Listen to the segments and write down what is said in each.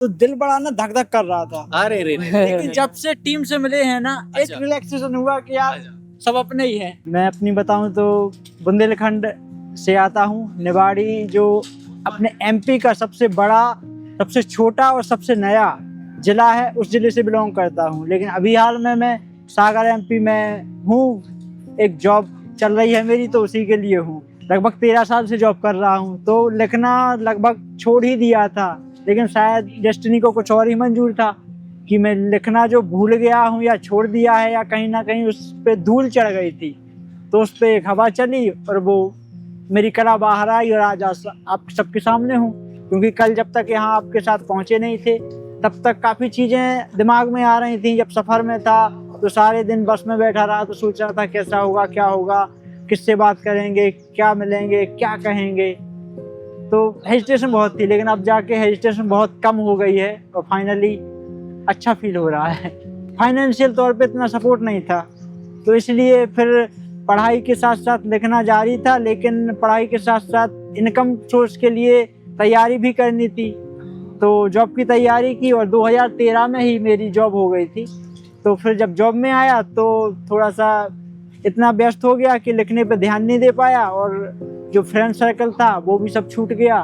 तो दिल बड़ा ना धक धक कर रहा था। अरे रे लेकिन जब से टीम से मिले हैं ना एक अच्छा। रिलैक्सेशन हुआ कि यार अच्छा। सब अपने ही हैं। मैं अपनी बताऊं तो बुंदेलखंड से आता हूं। निवाड़ी जो अपने एमपी का सबसे बड़ा, सबसे छोटा और सबसे नया जिला है, उस जिले से बिलोंग करता हूं। लेकिन अभी हाल में मैं सागर एमपी में हूं। एक जॉब चल रही है मेरी, तो उसी के लिए हूं। लगभग 13 साल से जॉब कर रहा हूं। तो लिखना लगभग छोड़ ही दिया था, लेकिन शायद डेस्टिनी को कुछ और ही मंजूर था कि मैं लिखना जो भूल गया हूँ या छोड़ दिया है, या कहीं ना कहीं उस पर धूल चढ़ गई थी। तो उस पर एक हवा चली और वो मेरी कला बाहर आई, और आज आप सबके सामने हूँ। क्योंकि कल जब तक यहाँ आपके साथ पहुँचे नहीं थे, तब तक काफ़ी चीज़ें दिमाग में आ रही थी। जब सफ़र में था तो सारे दिन बस में बैठा रहा, तो सोच रहा था कैसा होगा, क्या होगा, किससे बात करेंगे, क्या मिलेंगे, क्या कहेंगे। तो हेजिटेशन बहुत थी, लेकिन अब जाके हेजिटेशन बहुत कम हो गई है और फाइनली अच्छा फील हो रहा है। फाइनेंशियल तौर पे इतना सपोर्ट नहीं था, तो इसलिए फिर पढ़ाई के साथ साथ लिखना जारी था। लेकिन पढ़ाई के साथ साथ इनकम सोर्स के लिए तैयारी भी करनी थी, तो जॉब की तैयारी की और 2013 में ही मेरी जॉब हो गई थी। तो फिर जब जॉब में आया तो थोड़ा सा इतना व्यस्त हो गया कि लिखने पे ध्यान नहीं दे पाया, और जो फ्रेंड सर्कल था वो भी सब छूट गया।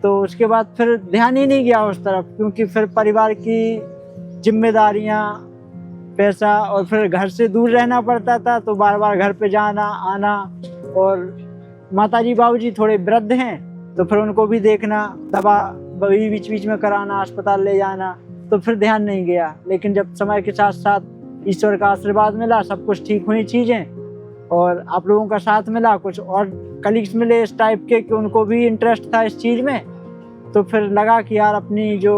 तो उसके बाद फिर ध्यान ही नहीं गया उस तरफ, क्योंकि फिर परिवार की जिम्मेदारियां, पैसा, और फिर घर से दूर रहना पड़ता था, तो बार बार घर पे जाना आना। और माताजी बाबूजी थोड़े वृद्ध हैं, तो फिर उनको भी देखना, दवा भी बीच बीच में कराना, अस्पताल ले जाना, तो फिर ध्यान नहीं गया। लेकिन जब समय के साथ साथ ईश्वर का आशीर्वाद मिला, सब कुछ ठीक हुई चीज़ें, और आप लोगों का साथ मिला, कुछ और कलीग्स मिले इस टाइप के कि उनको भी इंटरेस्ट था इस चीज़ में, तो फिर लगा कि यार अपनी जो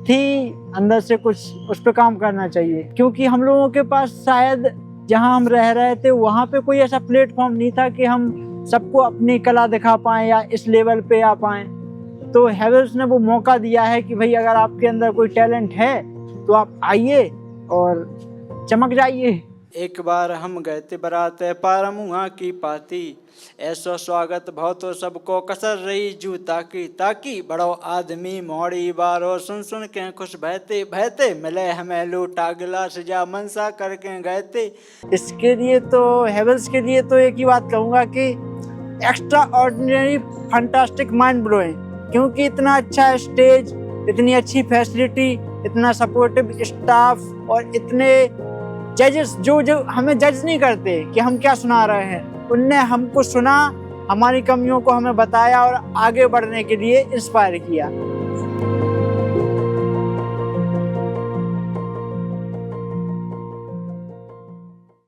थी अंदर से कुछ उस पर काम करना चाहिए। क्योंकि हम लोगों के पास शायद जहां हम रह रहे थे वहां पे कोई ऐसा प्लेटफॉर्म नहीं था कि हम सबको अपनी कला दिखा पाएं या इस लेवल पे आ पाएं। तो हैवेल्स ने वो मौका दिया है कि भाई अगर आपके अंदर कोई टैलेंट है तो आप आइए और चमक जाइए। एक बार हम गए थे बारात पारमुआ की पाती, ऐसो स्वागत बहुत तो सबको कसर रही जूता की, ताकि बड़ो आदमी मोड़ी बारो सुन सुन के खुश बहते बहते मिले हमें लूटा गिलास जा मनसा करके गए थे। इसके लिए तो हैवेल्स के लिए तो एक ही बात कहूँगा कि extra ordinary fantastic mind blowing, क्योंकि इतना अच्छा स्टेज, इतनी अच्छी फैसिलिटी, इतना सपोर्टिव स्टाफ, और इतने जजेस जो हमें जज नहीं करते कि हम क्या सुना रहे हैं, उनने हमको सुना, हमारी कमियों को हमें बताया और आगे बढ़ने के लिए इंस्पायर किया।